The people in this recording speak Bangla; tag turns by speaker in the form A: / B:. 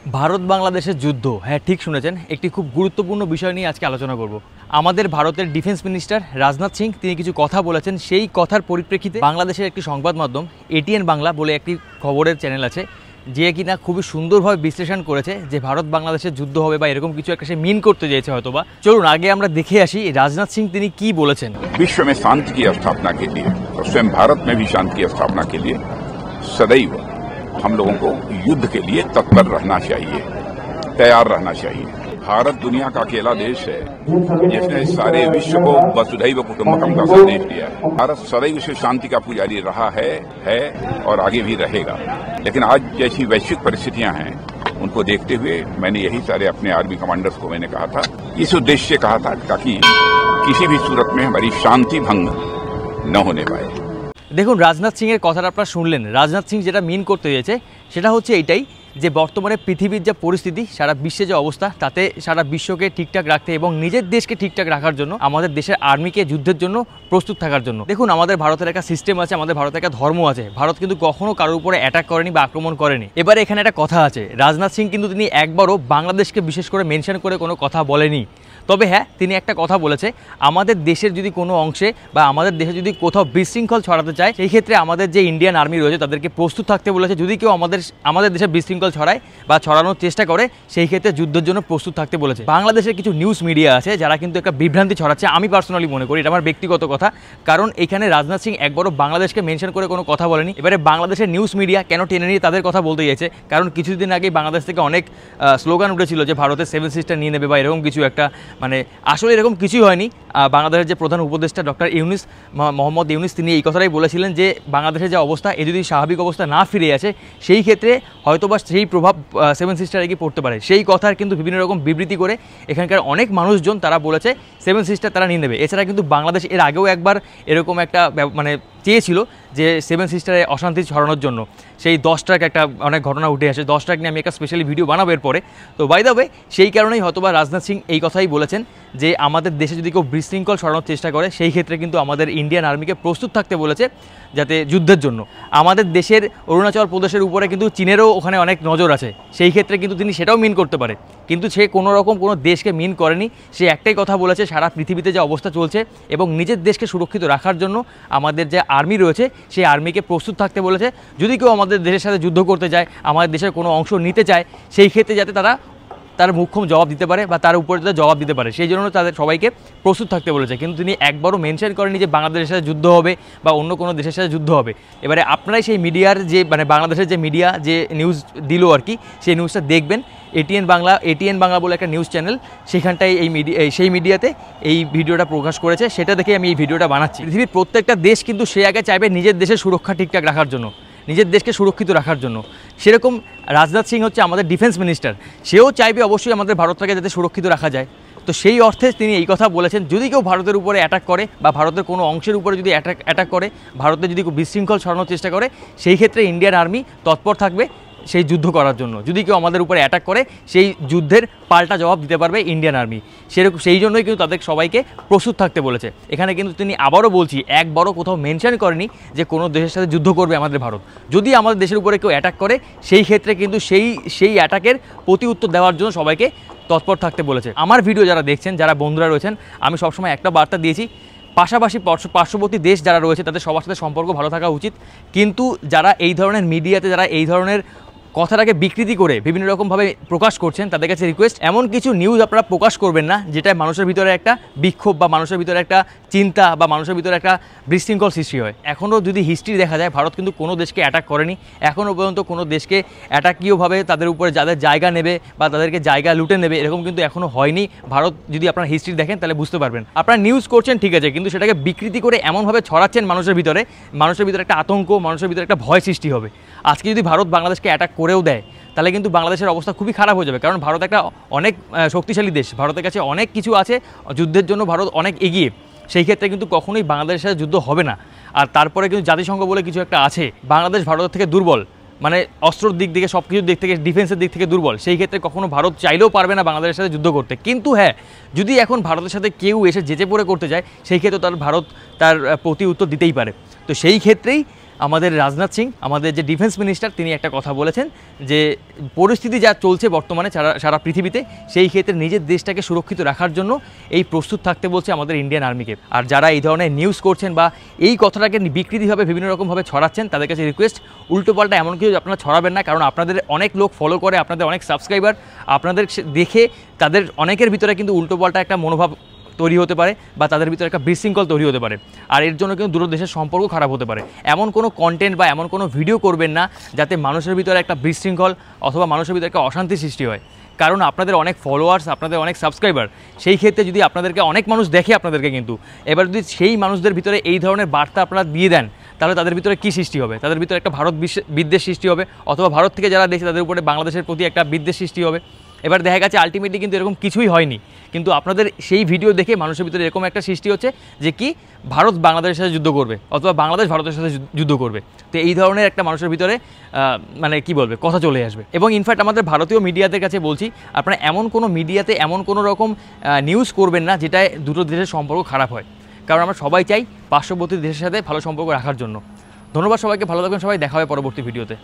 A: ভারত বাংলাদেশের যুদ্ধ, হ্যাঁ ঠিক শুনেছেন, একটি খুব গুরুত্বপূর্ণ বিষয় নিয়ে আজকে আলোচনা করব। আমাদের ভারতের ডিফেন্স মিনিস্টার রাজনাথ সিং তিনি কিছু কথা বলেছেন। সেই কথার পরিপ্রেক্ষিতে বাংলাদেশের একটি সংবাদ মাধ্যম এটিএন বাংলা বলে একটি খবরের চ্যানেল আছে, যে কিনা খুবই সুন্দরভাবে বিশ্লেষণ করেছে যে ভারত বাংলাদেশের যুদ্ধ হবে বা এরকম কিছু একটা সে মিন করতে চেয়েছে হয়তোবা। চলুন আগে আমরা দেখে আসি রাজনাথ সিং তিনি কি বলেছেন।
B: विश्व में शांति की स्थापना के लिए और स्वयं भारत में भी शांति की स्थापना के लिए सदैव हम लोगों को युद्ध के लिए तत्पर रहना चाहिए, तैयार रहना चाहिए। भारत दुनिया का अकेला देश है जिसने सारे विश्व को वसुधैव कुटुंबकम का संदेश दिया है। भारत सदैव से शांति का पुजारी रहा है और आगे भी रहेगा। लेकिन आज जैसी वैश्विक परिस्थितियां हैं उनको देखते हुए मैंने यही सारे अपने आर्मी कमांडर्स को मैंने कहा था, इस उद्देश्य से कहा था ताकि किसी भी सूरत में हमारी शांति भंग न होने पाए।
A: দেখুন রাজনাথ সিংয়ের কথাটা আপনারা শুনলেন। রাজনাথ সিং যেটা মিন করতে চেয়েছে সেটা হচ্ছে এইটাই, যে বর্তমানে পৃথিবীর যে পরিস্থিতি, সারা বিশ্বে যে অবস্থা, তাতে সারা বিশ্বকে ঠিকঠাক রাখতে এবং নিজের দেশকে ঠিকঠাক রাখার জন্য আমাদের দেশের আর্মিকে যুদ্ধের জন্য প্রস্তুত থাকার জন্য। দেখুন আমাদের ভারতের একটা সিস্টেম আছে, আমাদের ভারতের একটা ধর্ম আছে। ভারত কিন্তু কখনো কারোর উপরে অ্যাটাক করেনি বা আক্রমণ করেনি। এবারে এখানে একটা কথা আছে, রাজনাথ সিং কিন্তু তিনি একবারও বাংলাদেশকে বিশেষ করে মেনশন করে কোনো কথা বলেনি। তবে হ্যাঁ, তিনি একটা কথা বলেছে, আমাদের দেশের যদি কোনো অংশে বা আমাদের দেশে যদি কোথাও বিশৃঙ্খল ছড়াতে চায়, সেই ক্ষেত্রে আমাদের যে ইন্ডিয়ান আর্মি রয়েছে তাদেরকে প্রস্তুত থাকতে বলেছে। যদি কেউ আমাদের দেশে বিশৃঙ্খল ছড়ায় বা ছড়ানোর চেষ্টা করে, সেই ক্ষেত্রে যুদ্ধের জন্য প্রস্তুত থাকতে বলেছে। বাংলাদেশের কিছু নিউজ মিডিয়া আছে যারা কিন্তু একটা বিভ্রান্তি ছড়াচ্ছে, আমি পার্সোনালি মনে করি এটা আমার ব্যক্তিগত কথা, কারণ এখানে রাজনাথ সিং একবারও বাংলাদেশকে মেনশন করে কোনো কথা বলেনি। এবারে বাংলাদেশের নিউজ মিডিয়া কেন টেনে নিয়ে তাদের কথা বলতে গিয়েছে, কারণ কিছুদিন আগেই বাংলাদেশ থেকে অনেক স্লোগান উঠেছিল যে ভারতের 7 সিস্টার নিয়ে নেবে বা এরকম কিছু একটা, মানে আসলে এরকম কিছুই হয়নি। বাংলাদেশের যে প্রধান উপদেষ্টা ডক্টর ইউনুস, মোহাম্মদ ইউনুস, তিনি এই কথাটাই বলেছিলেন যে বাংলাদেশের যে অবস্থা, এ যদি স্বাভাবিক অবস্থা না ফিরে আসে, সেই ক্ষেত্রে হয়তোবা সেই প্রভাব 7 সিস্টারে গিয়ে পড়তে পারে। সেই কথার কিন্তু বিভিন্ন রকম বিবৃতি করে এখানকার অনেক মানুষজন তারা বলেছে 7 সিস্টার তারা নিয়ে নেবে। এছাড়া কিন্তু বাংলাদেশ এর আগেও একবার এরকম একটা মানে চেয়েছিল যে 7 সিস্টারে অশান্তি ছড়ানোর জন্য। সেই 10 ট্রাক একটা অনেক ঘটনা উঠে আসে, 10 ট্রাক নিয়ে আমি একটা স্পেশালি ভিডিও বানাবো এরপরে। তো বাই দ্য ওয়ে, সেই কারণেই হয়তোবা রাজনাথ সিং এই কথাই বলেছেন যে আমাদের দেশে যদি কেউ বিশৃঙ্খল ছড়ানোর চেষ্টা করে, সেই ক্ষেত্রে কিন্তু আমাদের ইন্ডিয়ান আর্মিকে প্রস্তুত থাকতে বলেছে যাতে যুদ্ধের জন্য। আমাদের দেশের অরুণাচল প্রদেশের উপরে কিন্তু চীনেরও ওখানে অনেক নজর আছে, সেই ক্ষেত্রে কিন্তু তিনি সেটাও মিন করতে পারে। কিন্তু সে কোনো রকম কোনো দেশকে মিন করেনি। সে একটাই কথা বলেছে, সারা পৃথিবীতে যে অবস্থা চলছে এবং নিজের দেশকে সুরক্ষিত রাখার জন্য আমাদের যে আর্মি রয়েছে সেই আর্মিকে প্রস্তুত থাকতে বলেছে। যদি কেউ আমাদের দেশের সাথে যুদ্ধ করতে চায়, আমাদের দেশের কোনো অংশ নিতে চায়, সেই ক্ষেত্রে যাতে তার মুখ্যম জবাব দিতে পারে বা তার উপরে যাতে জবাব দিতে পারে, সেই জন্য তাদের সবাইকে প্রস্তুত থাকতে বলেছে। কিন্তু তিনি একবারও মেনশন করেনি যে বাংলাদেশের সাথে যুদ্ধ হবে বা অন্য কোনো দেশের সাথে যুদ্ধ হবে। এবারে আপনারাই সেই মিডিয়ার যে মানে বাংলাদেশের যে মিডিয়া যে নিউজ দিল আর কি, সেই নিউজটা দেখবেন। এটিএন বাংলা বলে একটা নিউজ চ্যানেল, সেখানটায় সেই মিডিয়াতে এই ভিডিওটা প্রকাশ করেছে, সেটা দেখে আমি এই ভিডিওটা বানাচ্ছি। পৃথিবীর প্রত্যেকটা দেশ কিন্তু সে আগে চাইবে নিজের দেশের সুরক্ষা ঠিকঠাক রাখার জন্য, নিজের দেশকে সুরক্ষিত রাখার জন্য। সেরকম রাজনাথ সিং হচ্ছে আমাদের ডিফেন্স মিনিস্টার, সেও চাইবে অবশ্যই আমাদের ভারতটাকে যাতে সুরক্ষিত রাখা যায়। তো সেই অর্থে তিনি এই কথা বলেছেন, যদি কেউ ভারতের উপরে অ্যাটাক করে বা ভারতের কোনো অংশের উপরে যদি অ্যাটাক করে, ভারতে যদি কেউ বিশৃঙ্খল ছড়ানোর চেষ্টা করে, সেই ক্ষেত্রে ইন্ডিয়ান আর্মি তৎপর থাকবে সেই যুদ্ধ করার জন্য। যদি কেউ আমাদের উপরে অ্যাটাক করে, সেই যুদ্ধের পাল্টা জবাব দিতে পারবে ইন্ডিয়ান আর্মি। সেই জন্যই কিন্তু তাদের সবাইকে প্রস্তুত থাকতে বলেছে। এখানে কিন্তু তিনি আবারও বলছি, একবারও কোথাও মেনশন করেনি যে কোনো দেশের সাথে যুদ্ধ করবে আমাদের ভারত। যদি আমাদের দেশের উপরে কেউ অ্যাটাক করে, সেই ক্ষেত্রে কিন্তু সেই অ্যাটাকের প্রতি উত্তর দেওয়ার জন্য সবাইকে তৎপর থাকতে বলেছে। আমার ভিডিও যারা দেখছেন, যারা বন্ধুরা রয়েছেন, আমি সবসময় একটা বার্তা দিয়েছি, পাশাপাশি পার্শ্ববর্তী দেশ যারা রয়েছে তাদের সবার সাথে সম্পর্ক ভালো থাকা উচিত। কিন্তু যারা এই ধরনের মিডিয়াতে যারা এই ধরনের কথাটাকে বিকৃতি করে বিভিন্ন রকমভাবে প্রকাশ করছেন, তাদের কাছে রিকোয়েস্ট, এমন কিছু নিউজ আপনারা প্রকাশ করবেন না যেটা মানুষের ভিতরে একটা বিক্ষোভ বা মানুষের ভিতরে একটা চিন্তা বা মানুষের ভিতরে একটা বিশৃঙ্খল সৃষ্টি হয়। এখনও যদি হিস্ট্রি দেখা যায়, ভারত কিন্তু কোনো দেশকে অ্যাটাক করেনি এখনও পর্যন্ত। কোনো দেশকে অ্যাটাকীয়ভাবে তাদের উপরে যাদের জায়গা নেবে বা তাদেরকে জায়গা লুটে নেবে, এরকম কিন্তু এখনও হয়নি। ভারত যদি আপনারা হিস্ট্রি দেখেন তাহলে বুঝতে পারবেন। আপনারা নিউজ করছেন ঠিক আছে, কিন্তু সেটাকে বিকৃতি করে এমনভাবে ছড়াচ্ছেন মানুষের ভিতরে একটা আতঙ্ক, মানুষের ভিতরে একটা ভয় সৃষ্টি হবে। আজকে যদি ভারত বাংলাদেশকে অ্যাটাক করেও দেয়, তাহলে কিন্তু বাংলাদেশের অবস্থা খুবই খারাপ হয়ে যাবে। কারণ ভারত একটা অনেক শক্তিশালী দেশ, ভারতের কাছে অনেক কিছু আছে, যুদ্ধের জন্য ভারত অনেক এগিয়ে। সেই ক্ষেত্রে কিন্তু কখনোই বাংলাদেশের সাথে যুদ্ধ হবে না। আর তারপরে কিন্তু জাতিসংঘ বলে কিছু একটা আছে, বাংলাদেশ ভারতের থেকে দুর্বল, মানে অস্ত্রর দিক থেকে, সব কিছুর দিক থেকে, ডিফেন্সের দিক থেকে দুর্বল। সেই ক্ষেত্রে কখনো ভারত চাইলেও পারবে না বাংলাদেশের সাথে যুদ্ধ করতে। কিন্তু হ্যাঁ, যদি এখন ভারতের সাথে কেউ এসে যেচে পড়ে করতে যায়, সেই ক্ষেত্রে ভারত তার প্রতি উত্তর দিতেই পারে। তো সেই ক্ষেত্রেই আমাদের রাজনাথ সিং, আমাদের যে ডিফেন্স মিনিস্টার, তিনি একটা কথা বলেছেন যে পরিস্থিতি যা চলছে বর্তমানে সারা পৃথিবীতে, সেই ক্ষেত্রে নিজের দেশটাকে সুরক্ষিত রাখার জন্য এই প্রস্তুত থাকতে বলছে আমাদের ইন্ডিয়ান আর্মিকে। আর যারা এই ধরনের নিউজ করছেন বা এই কথাটাকে বিকৃতিভাবে বিভিন্ন রকমভাবে ছড়াচ্ছেন, তাদের কাছে রিকোয়েস্ট, উল্টোপাল্টা এমন কিছু আপনারা ছড়াবেন না, কারণ আপনাদের অনেক লোক ফলো করে, আপনাদের অনেক সাবস্ক্রাইবার, আপনাদের দেখে তাদের অনেকের ভিতরে কিন্তু উল্টোপাল্টা একটা মনোভাব তৈরি হতে পারে বা তাদের ভিতরে একটা বিশৃঙ্খল তৈরি হতে পারে, আর এর জন্য কিন্তু দুটো দেশের সম্পর্ক খারাপ হতে পারে। এমন কোনো কন্টেন্ট বা এমন কোনো ভিডিও করবেন না যাতে মানুষের ভিতরে একটা বিশৃঙ্খল অথবা মানুষের ভিতরে একটা অশান্তি সৃষ্টি হয়। কারণ আপনাদের অনেক ফলোয়ার্স, আপনাদের অনেক সাবস্ক্রাইবার, সেই ক্ষেত্রে যদি আপনাদেরকে অনেক মানুষ দেখে আপনাদেরকে, কিন্তু এবার যদি সেই মানুষদের ভিতরে এই ধরনের বার্তা আপনারা দিয়ে দেন, তাহলে তাদের ভিতরে কী সৃষ্টি হবে? তাদের ভিতরে একটা ভারত বিদ্বেষ সৃষ্টি হবে, অথবা ভারত থেকে যারা দেখছে তাদের উপরে বাংলাদেশের প্রতি একটা বিদ্বেষ সৃষ্টি হবে। এবার দেখা গেছে আলটিমেটলি কিন্তু এরকম কিছুই হয়নি, কিন্তু আপনাদের সেই ভিডিও দেখে মানুষের ভিতরে এরকম একটা সৃষ্টি হচ্ছে যে কি ভারত বাংলাদেশের সাথে যুদ্ধ করবে অথবা বাংলাদেশ ভারতের সাথে যুদ্ধ করবে। তো এই ধরনের একটা মানুষের ভিতরে মানে কি বলবে, কথা চলে আসবে। এবং ইনফ্যাক্ট আমাদের ভারতীয় মিডিয়াদের কাছে বলছি, আপনারা এমন কোনো মিডিয়াতে এমন কোনো রকম নিউজ করবেন না যেটায় দুটো দেশের সম্পর্ক খারাপ হয়, কারণ আমরা সবাই চাই পার্শ্ববর্তী দেশের সাথে ভালো সম্পর্ক রাখার জন্য। ধন্যবাদ সবাইকে, ভালো থাকবেন সবাই, দেখা হবে পরবর্তী ভিডিওতে।